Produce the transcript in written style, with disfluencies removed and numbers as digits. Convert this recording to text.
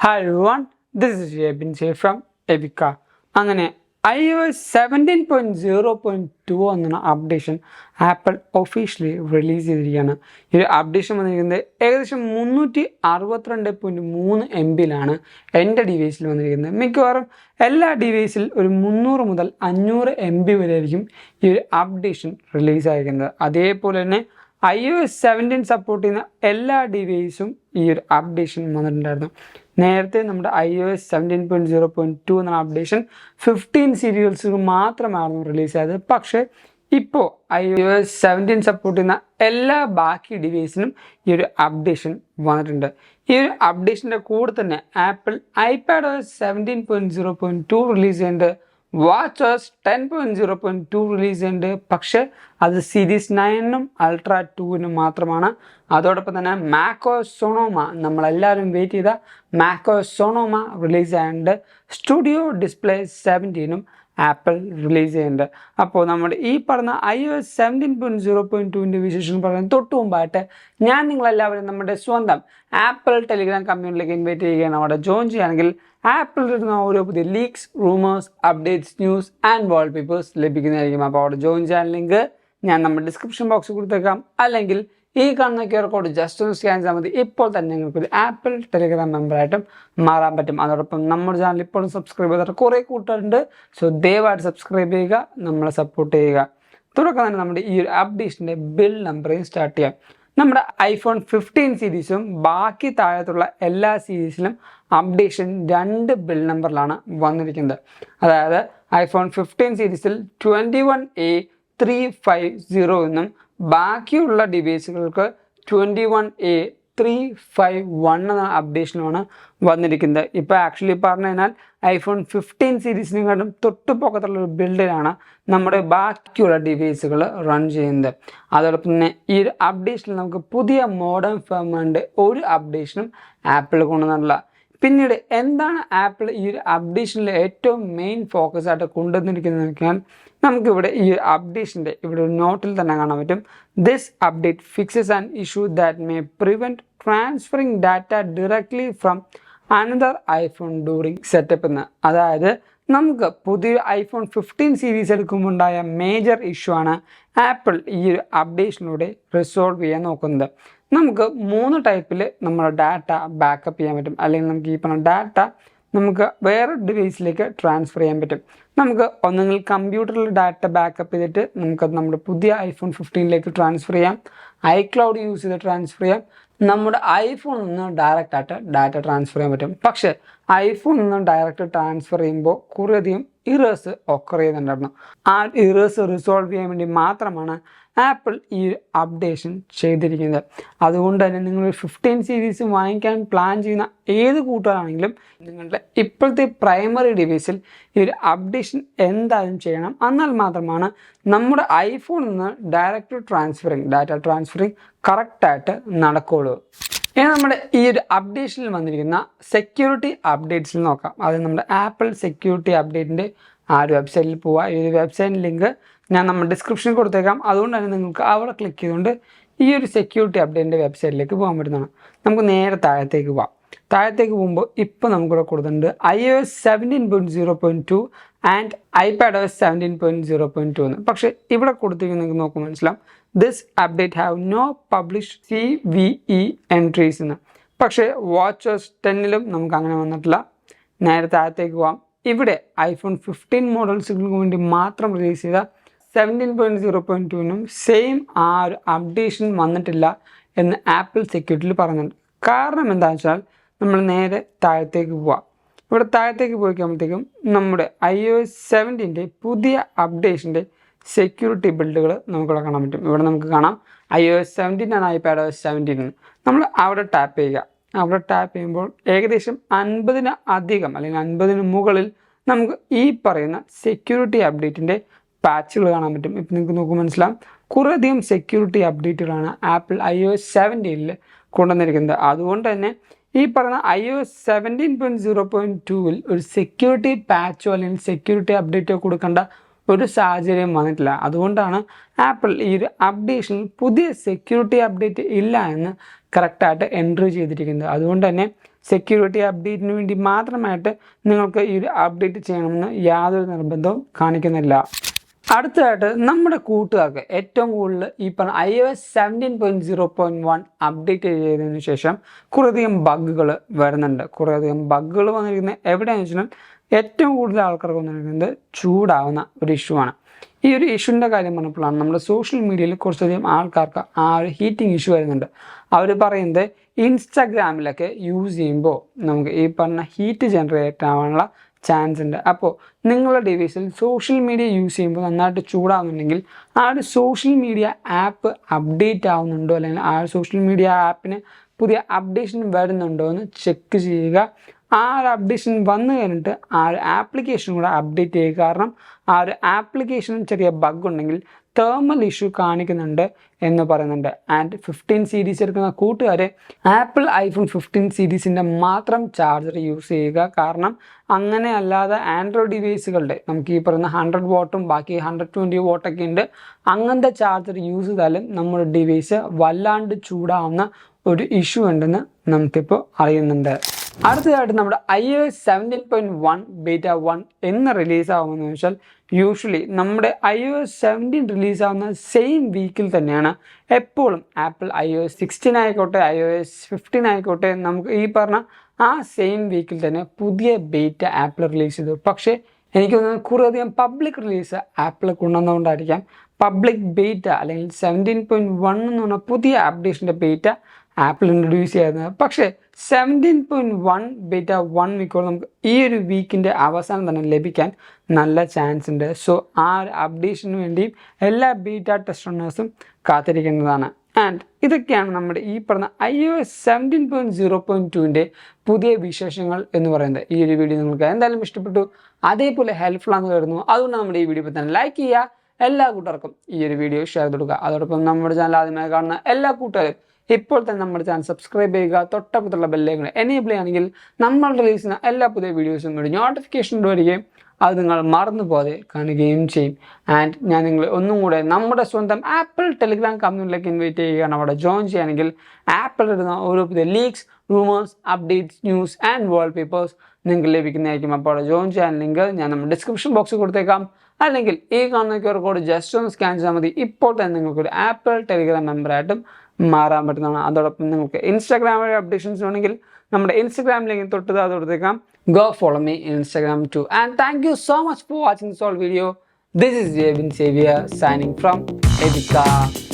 Hi everyone, this is Abin from Abika. അങ്ങനെ iOS 17.0.2 എന്ന updation apple officially release ചെയ്തിരിക്കുകയാണ്. ഈ അപ്ഡേഷൻ വന്നിരിക്കുന്നത് ഏകദേശം 362.3 MB എൻ്റെ ഡിവൈസിൽ വന്നിരിക്കുന്നത്. മിക്കവാറും എല്ലാ ഡിവൈസിൽ ഒരു 300 മുതൽ 500 MB വരെ ആയിരിക്കും ഈ ഒരു അപ്ഡേഷൻ റിലീസ് ആയിരിക്കുന്നത്. അതേപോലെ തന്നെ iOS 17 സപ്പോർട്ട് ചെയ്യുന്ന എല്ലാ ഡിവൈസും ഈ ഒരു അപ്ഡേഷൻ വന്നിട്ടുണ്ടായിരുന്നു. നേരത്തെ നമ്മുടെ iOS 17.0.2 എന്ന അപ്ഡേഷൻ 15 സീരിയൽസുകൾ മാത്രമായിരുന്നു റിലീസ് ആയത്. പക്ഷേ ഇപ്പോൾ iOS 17 സപ്പോർട്ട് ചെയ്യുന്ന എല്ലാ ബാക്കി ഡിവൈസിനും ഈ ഒരു അപ്ഡേഷൻ വന്നിട്ടുണ്ട്. ഈ ഒരു അപ്ഡേഷൻ്റെ കൂടെ തന്നെ ആപ്പിൾ iPadOS 17.0.2 റിലീസ് ചെയ്യുന്നുണ്ട്, WatchOS 10.0.2 റിലീസ് ചെയ്യുന്നുണ്ട്. പക്ഷേ അത് സീരീസ് 9-നും അൾട്രാ 2-നും മാത്രമാണ്. അതോടൊപ്പം തന്നെ macOS Sonoma, നമ്മളെല്ലാവരും വെയിറ്റ് ചെയ്ത macOS Sonoma റിലീസ് ചെയ്യുന്നുണ്ട്. സ്റ്റുഡിയോ ഡിസ്പ്ലേ 17-നും ആപ്പിൾ റിലീസ് ചെയ്യുന്നുണ്ട്. അപ്പോൾ നമ്മുടെ ഈ പറഞ്ഞ iOS 17.0.2ൻ്റെ വിശേഷം പറയുന്നത് തൊട്ട് മുമ്പായിട്ട് ഞാൻ നിങ്ങളെല്ലാവരും നമ്മുടെ സ്വന്തം ആപ്പിൾ ടെലിഗ്രാം കമ്മ്യൂണിറ്റിയിലേക്ക് ഇൻവൈറ്റ് ചെയ്യുകയാണ്. അവിടെ ജോയിൻ ചെയ്യുകയാണെങ്കിൽ ആപ്പിളിൽ ഇടുന്ന ഓരോ പുതിയ leaks, rumours, updates, news and wallpapers ലഭിക്കുന്നതായിരിക്കും. അപ്പോൾ അവിടെ ജോയിൻ ചെയ്യാൻ ലിങ്ക് ഞാൻ നമ്മുടെ ഡിസ്ക്രിപ്ഷൻ ബോക്സിൽ കൊടുത്തേക്കാം, അല്ലെങ്കിൽ ഈ കാണുന്ന QR കോഡ് ജസ്റ്റ് ഒന്ന് സ്കാൻ ചെയ്താൽ മതി. ഇപ്പോൾ തന്നെ നിങ്ങൾക്കൊരു ആപ്പിൾ ടെലിഗ്രാം മെമ്പറായിട്ടും മാറാൻ പറ്റും. അതോടൊപ്പം നമ്മുടെ ചാനൽ ഇപ്പോഴും സബ്സ്ക്രൈബ് ചെയ്തിട്ട് കുറേ കൂട്ടുകാരുണ്ട്. സോ ദയവായിട്ട് സബ്സ്ക്രൈബ് ചെയ്യുക, നമ്മളെ സപ്പോർട്ട് ചെയ്യുക. തുടക്കം തന്നെ നമ്മുടെ ഈ ഒരു അപ്ഡേഷൻ്റെ ബിൽ നമ്പറിങ് സ്റ്റാർട്ട് ചെയ്യാം. നമ്മുടെ iPhone 15 സീരീസും ബാക്കി താഴത്തുള്ള എല്ലാ സീരീസിലും അപ്ഡേഷൻ 2 ബിൽ നമ്പറിലാണ് വന്നിരിക്കുന്നത്. അതായത് iPhone 15 സീരീസിൽ 21A350 എന്നും ബാക്കിയുള്ള ഡിവൈസുകൾക്ക് 21A351 എന്ന അപ്ഡേഷനുമാണ് വന്നിരിക്കുന്നത്. ഇപ്പോൾ ആക്ച്വലി പറഞ്ഞു കഴിഞ്ഞാൽ iPhone 15 സീരീസിനെക്കാട്ടും തൊട്ടുപൊക്കത്തുള്ളൊരു ബിൽഡിലാണ് നമ്മുടെ ബാക്കിയുള്ള ഡിവൈസുകൾ റൺ ചെയ്യുന്നത്. അതോടൊപ്പം തന്നെ ഈ ഒരു അപ്ഡേഷനിൽ നമുക്ക് പുതിയ മോഡേൺ ഫേർമറിൻ്റെ ഒരു അപ്ഡേഷനും ആപ്പിൾ കൊണ്ടുവന്നിട്ടില്ല. പിന്നീട് എന്താണ് ആപ്പിൾ ഈ ഒരു അപ്ഡേഷനിൽ ഏറ്റവും മെയിൻ ഫോക്കസ് ആയിട്ട് കൊണ്ടുവന്നിരിക്കുന്നത് വെച്ചാൽ നമുക്കിവിടെ ഈ ഒരു അപ്ഡേഷൻ്റെ ഇവിടെ ഒരു നോട്ടിൽ തന്നെ കാണാൻ പറ്റും, this update fixes an issue that may prevent transferring data directly from another iPhone during setup എന്ന്. അതായത് നമുക്ക് പുതിയൊരു iPhone 15 സീരീസ് എടുക്കുമ്പോൾ ഉണ്ടായ മേജർ ഇഷ്യൂ ആണ് ആപ്പിൾ ഈ ഒരു അപ്ഡേഷനിലൂടെ റിസോൾവ് ചെയ്യാൻ നോക്കുന്നത്. നമുക്ക് 3 ടൈപ്പിൽ നമ്മുടെ ഡാറ്റ ബാക്കപ്പ് ചെയ്യാൻ പറ്റും, അല്ലെങ്കിൽ നമുക്ക് ഈ പറഞ്ഞ ഡാറ്റ നമുക്ക് വേറെ ഡിവൈസിലേക്ക് ട്രാൻസ്ഫർ ചെയ്യാൻ പറ്റും. നമുക്ക് ഒന്നെങ്കിൽ കമ്പ്യൂട്ടറിൽ ഡാറ്റ ബാക്കപ്പ് ചെയ്തിട്ട് നമുക്കത് നമ്മുടെ പുതിയ iPhone 15ലേക്ക് ട്രാൻസ്ഫർ ചെയ്യാം, iCloud യൂസ് ചെയ്ത് ട്രാൻസ്ഫർ ചെയ്യാം, നമ്മുടെ ഐഫോണിൽ നിന്ന് ഡയറക്റ്റ് ആയിട്ട് ഡാറ്റ ട്രാൻസ്ഫർ ചെയ്യാൻ പറ്റും. പക്ഷേ ഐഫോണിൽ നിന്ന് ഡയറക്റ്റ് ട്രാൻസ്ഫർ ചെയ്യുമ്പോൾ കുറേയധികം ഇറേഴ്സ് ഒക്കർ ചെയ്യുന്നുണ്ടായിരുന്നു. ആ ഇറേഴ്സ് റിസോൾവ് ചെയ്യാൻ വേണ്ടി മാത്രമാണ് ആപ്പിൾ ഈ അപ്ഡേഷൻ ചെയ്തിരിക്കുന്നത്. അതുകൊണ്ട് തന്നെ നിങ്ങൾ 15 സീരീസ് വാങ്ങിക്കാൻ പ്ലാൻ ചെയ്യുന്ന ഏത് കൂട്ടുകാരാണെങ്കിലും നിങ്ങളുടെ ഇപ്പോഴത്തെ പ്രൈമറി ഡിവൈസിൽ ഈ ഒരു അപ്ഡേഷൻ എന്തായാലും ചെയ്യണം. എന്നാൽ മാത്രമാണ് നമ്മുടെ ഐഫോണിൽ നിന്ന് ഡയറക്റ്റ് ഡാറ്റ ട്രാൻസ്ഫറിങ് കറക്റ്റായിട്ട് നടക്കുകയുള്ളൂ. ഇനി നമ്മുടെ ഈ ഒരു അപ്ഡേഷനിൽ വന്നിരിക്കുന്ന സെക്യൂരിറ്റി അപ്ഡേറ്റ്സിൽ നോക്കാം. അത് നമ്മുടെ ആപ്പിൾ സെക്യൂരിറ്റി അപ്ഡേറ്റിൻ്റെ ആ ഒരു വെബ്സൈറ്റിൽ പോവുക. ഈ ഒരു വെബ്സൈറ്റ് ലിങ്ക് ഞാൻ നമ്മുടെ ഡിസ്ക്രിപ്ഷനിൽ കൊടുത്തേക്കാം. അതുകൊണ്ട് തന്നെ നിങ്ങൾക്ക് അവിടെ ക്ലിക്ക് ചെയ്തുകൊണ്ട് ഈ ഒരു സെക്യൂരിറ്റി അപ്ഡേറ്റിൻ്റെ വെബ്സൈറ്റിലേക്ക് പോകാൻ പറ്റുന്നതാണ്. നമുക്ക് നേരെ താഴത്തേക്ക് പോകാം. താഴത്തേക്ക് പോകുമ്പോൾ ഇപ്പോൾ നമുക്കിവിടെ കൊടുത്തിട്ടുണ്ട് iOS 17.0.2 ആൻഡ് iPadOS 17.0.2 എന്ന്. പക്ഷേ ഇവിടെ കൊടുത്തിരിക്കുന്നത് നിങ്ങൾക്ക് നോക്കുമ്പോൾ മനസ്സിലാവും, this update have no publish CVE entries എന്ന്. പക്ഷേ WatchOS 10-ലും നമുക്ക് അങ്ങനെ വന്നിട്ടില്ല. നേരെ താഴത്തേക്ക് പോകാം. ഇവിടെ iPhone 15 മോഡൽസുകൾക്ക് വേണ്ടി മാത്രം റിലീസ് ചെയ്ത 17.0.2-നും സെയിം ആ ഒരു അപ്ഡേഷൻ വന്നിട്ടില്ല എന്ന് ആപ്പിൾ സെക്യൂരിറ്റിയിൽ പറയുന്നുണ്ട്. കാരണം എന്താണെന്ന് വെച്ചാൽ നമ്മൾ നേരെ താഴത്തേക്ക് പോവാം. ഇവിടെ താഴത്തേക്ക് പോയി കഴിയുമ്പോഴത്തേക്കും നമ്മുടെ iOS 17ൻ്റെ പുതിയ അപ്ഡേഷൻ്റെ സെക്യൂരിറ്റി ബിൽഡുകൾ നമുക്കിവിടെ കാണാൻ പറ്റും. ഇവിടെ നമുക്ക് കാണാം iOS 17 ആണ് iPadOS 17. നമ്മൾ അവിടെ ടാപ്പ് ചെയ്യുക. അവിടെ ടാപ്പ് ചെയ്യുമ്പോൾ ഏകദേശം 50-ന് അധികം അല്ലെങ്കിൽ 50-ന് മുകളിൽ നമുക്ക് ഈ പറയുന്ന സെക്യൂരിറ്റി അപ്ഡേറ്റിൻ്റെ പാച്ചുകൾ കാണാൻ പറ്റും. ഇപ്പം നിങ്ങൾക്ക് നോക്കുമ്പോൾ മനസ്സിലാവും, കുറേയധികം സെക്യൂരിറ്റി അപ്ഡേറ്റുകളാണ് ആപ്പിൾ iOS 17-ൽ കൊണ്ടുവന്നിരിക്കുന്നത്. അതുകൊണ്ട് തന്നെ ഈ പറയുന്ന iOS 17.0.2-ൽ ഒരു സെക്യൂരിറ്റി പാച്ചോ അല്ലെങ്കിൽ സെക്യൂരിറ്റി അപ്ഡേറ്റോ കൊടുക്കേണ്ട ഒരു സാഹചര്യം വന്നിട്ടില്ല. അതുകൊണ്ടാണ് ആപ്പിൾ ഈ ഒരു അപ്ഡേഷനിൽ പുതിയ സെക്യൂരിറ്റി അപ്ഡേറ്റ് ഇല്ല എന്ന് കറക്റ്റായിട്ട് എൻട്രി ചെയ്തിരിക്കുന്നത്. അതുകൊണ്ട് തന്നെ സെക്യൂരിറ്റി അപ്ഡേറ്റിന് വേണ്ടി മാത്രമായിട്ട് നിങ്ങൾക്ക് ഈ ഒരു അപ്ഡേറ്റ് ചെയ്യണമെന്ന് യാതൊരു നിർബന്ധവും കാണിക്കുന്നില്ല. അടുത്തതായിട്ട് നമ്മുടെ കൂട്ടുകാർക്ക് ഏറ്റവും കൂടുതൽ ഈ പറഞ്ഞ iOS 17.0.1 അപ്ഡേറ്റ് ചെയ്തതിന് ശേഷം കുറേയധികം ബഗ്ഗുകൾ വരുന്നുണ്ട്. കുറേയധികം ബഗ്ഗുകൾ വന്നിരിക്കുന്നത് എവിടെയാണെന്ന് വെച്ചാൽ ഏറ്റവും കൂടുതൽ ആൾക്കാർക്ക് വന്നിരിക്കുന്നത് ചൂടാവുന്ന ഒരു ഇഷ്യൂ ആണ്. ഈ ഒരു ഇഷ്യൂവിൻ്റെ കാര്യം പറഞ്ഞപ്പോഴാണ് നമ്മുടെ സോഷ്യൽ മീഡിയയിൽ കുറച്ചധികം ആൾക്കാർക്ക് ആ ഒരു ഹീറ്റിംഗ് ഇഷ്യൂ വരുന്നുണ്ട്. അവർ പറയുന്നത് ഇൻസ്റ്റാഗ്രാമിലൊക്കെ യൂസ് ചെയ്യുമ്പോൾ നമുക്ക് ഈ പറഞ്ഞ ഹീറ്റ് ജനറേറ്റ് ആവാനുള്ള ചാൻസ് ഉണ്ട്. അപ്പോൾ നിങ്ങളുടെ ഡിവൈസിൽ സോഷ്യൽ മീഡിയ യൂസ് ചെയ്യുമ്പോൾ നന്നായിട്ട് ചൂടാകുന്നുണ്ടെങ്കിൽ ആ ഒരു സോഷ്യൽ മീഡിയ ആപ്പ് അപ്ഡേറ്റ് ആവുന്നുണ്ടോ, അല്ലെങ്കിൽ ആ ഒരു സോഷ്യൽ മീഡിയ ആപ്പിന് പുതിയ അപ്ഡേഷൻ വരുന്നുണ്ടോ എന്ന് ചെക്ക് ചെയ്യുക. ആ ഒരു അപ്ഡേഷൻ വന്നു കഴിഞ്ഞിട്ട് ആ ഒരു ആപ്ലിക്കേഷൻ കൂടെ അപ്ഡേറ്റ് ചെയ്യുക. കാരണം ആ ഒരു ആപ്ലിക്കേഷനും ചെറിയ ബഗ് ഉണ്ടെങ്കിൽ തേർമൽ ഇഷ്യൂ കാണിക്കുന്നുണ്ട് എന്ന് പറയുന്നുണ്ട്. ആൻഡ് 15 സീരീസ് എടുക്കുന്ന കൂട്ടുകാരെ ആപ്പിൾ ഐഫോൺ 15 സീരീസിൻ്റെ മാത്രം ചാർജർ യൂസ് ചെയ്യുക. കാരണം അങ്ങനെ അല്ലാതെ ആൻഡ്രോയിഡ് ഡിവൈസുകളുടെ നമുക്ക് ഈ പറയുന്ന 100 വാട്ടും ബാക്കി 120 വാട്ടൊക്കെ ഉണ്ട്, അങ്ങനത്തെ ചാർജർ യൂസ് ചെയ്താലും നമ്മുടെ ഡിവൈസ് വല്ലാണ്ട് ചൂടാവുന്ന ഒരു ഇഷ്യൂ ഉണ്ടെന്ന് നമുക്കിപ്പോൾ അറിയുന്നുണ്ട്. അടുത്തതായിട്ട് നമ്മുടെ iOS 17.1 ബീറ്റ 1 എന്ന് റിലീസ് ആകുമെന്ന് വെച്ചാൽ യൂഷ്വലി നമ്മുടെ iOS 17 റിലീസാവുന്ന സെയിം വീക്കിൽ തന്നെയാണ് എപ്പോഴും ആപ്പിൾ iOS 16 ആയിക്കോട്ടെ iOS 15 ആയിക്കോട്ടെ നമുക്ക് ഈ പറഞ്ഞ ആ സെയിം വീക്കിൽ തന്നെ പുതിയ ബീറ്റ ആപ്പിൾ റിലീസ് ചെയ്തു. പക്ഷേ എനിക്ക് തോന്നുന്നത് കുറേയധികം പബ്ലിക് റിലീസ് ആപ്പിൾ കൊണ്ടുവന്നുകൊണ്ടായിരിക്കാം പബ്ലിക് ബീറ്റ അല്ലെങ്കിൽ 17.1 എന്ന് പറഞ്ഞ പുതിയ അപ്ഡേഷൻ്റെ ബീറ്റ ആപ്പിൾ ഇൻട്രൊഡ്യൂസ് ചെയ്യുന്നത്. പക്ഷേ 17.1 ബീറ്റ 1 മിക്കവാറും നമുക്ക് ഈ ഒരു വീക്കിൻ്റെ അവസാനം തന്നെ ലഭിക്കാൻ നല്ല ചാൻസ് ഉണ്ട്. സോ ആ ഒരു അപ്ഡേഷന് വേണ്ടിയും എല്ലാ ബീറ്റ ടെസ്റ്റ് റണ്ണേഴ്സും കാത്തിരിക്കുന്നതാണ്. ആൻഡ് ഇതൊക്കെയാണ് നമ്മുടെ ഈ പറഞ്ഞ iOS 17.0.2ൻ്റെ പുതിയ വിശേഷങ്ങൾ എന്ന് പറയുന്നത്. ഈ ഒരു വീഡിയോ നിങ്ങൾക്ക് എന്തായാലും ഇഷ്ടപ്പെട്ടു, അതേപോലെ ഹെൽപ്ഫുൾ ആണെന്ന് കരുതുന്നു. അതുകൊണ്ട് നമ്മുടെ ഈ വീഡിയോ ഇപ്പോൾ തന്നെ ലൈക്ക് ചെയ്യുക, എല്ലാ കൂട്ടുകാർക്കും ഈ ഒരു വീഡിയോ ഷെയർ ചെയ്ത് കൊടുക്കുക. അതോടൊപ്പം നമ്മുടെ ചാനൽ ആദ്യമായി കാണുന്ന എല്ലാ കൂട്ടുകാരും ഇപ്പോൾ തന്നെ നമ്മുടെ ചാനൽ സബ്സ്ക്രൈബ് ചെയ്യുക, തൊട്ടപ്പുറത്തുള്ള ബെല്ലൈക്കൺ എനേബിൾ ചെയ്യുകയാണെങ്കിൽ നമ്മൾ റിലീസ് ചെയ്യുന്ന എല്ലാ പുതിയ വീഡിയോസും കൂടി നോട്ടിഫിക്കേഷൻ വരികയും അത് നിങ്ങൾ മറന്നു പോകാതെ കാണുകയും ചെയ്യും. ആൻഡ് ഞാൻ നിങ്ങളെ ഒന്നും കൂടെ നമ്മുടെ സ്വന്തം ആപ്പിൾ ടെലിഗ്രാം കമ്മ്യൂണിറ്റിയിലേക്ക് ഇൻവൈറ്റ് ചെയ്യുകയാണ്. അവിടെ ജോയിൻ ചെയ്യുകയാണെങ്കിൽ ആപ്പിൾ ഇടുന്ന ഓരോ പുതിയ leaks, rumours, updates, news and wall papers നിങ്ങൾക്ക് ലഭിക്കുന്നതായിരിക്കും. അപ്പോൾ അവിടെ ജോയിൻ ചെയ്യാൻ ലിങ്ക് ഞാൻ നമ്മുടെ ഡിസ്ക്രിപ്ഷൻ ബോക്സിൽ കൊടുത്തേക്കാം, അല്ലെങ്കിൽ ഈ കാണുന്ന QR കോഡ് ജസ്റ്റ് ഒന്ന് സ്കാൻ ചെയ്താൽ മതി. ഇപ്പോൾ തന്നെ നിങ്ങൾക്കൊരു ആപ്പിൾ ടെലിഗ്രാം മെമ്പറായിട്ടും മാറാൻ പറ്റുന്നതാണ്. അതോടൊപ്പം നിങ്ങൾക്ക് ഇൻസ്റ്റാഗ്രാം വഴി അപ്ഡേഷൻസ് വേണമെങ്കിൽ നമ്മുടെ ഇൻസ്റ്റാഗ്രാമിലേക്ക് തൊട്ട് അതോടത്തേക്കാം. Go follow me in Instagram too. And thank you so much for watching this whole video. This is Abin Xavier signing from Edika.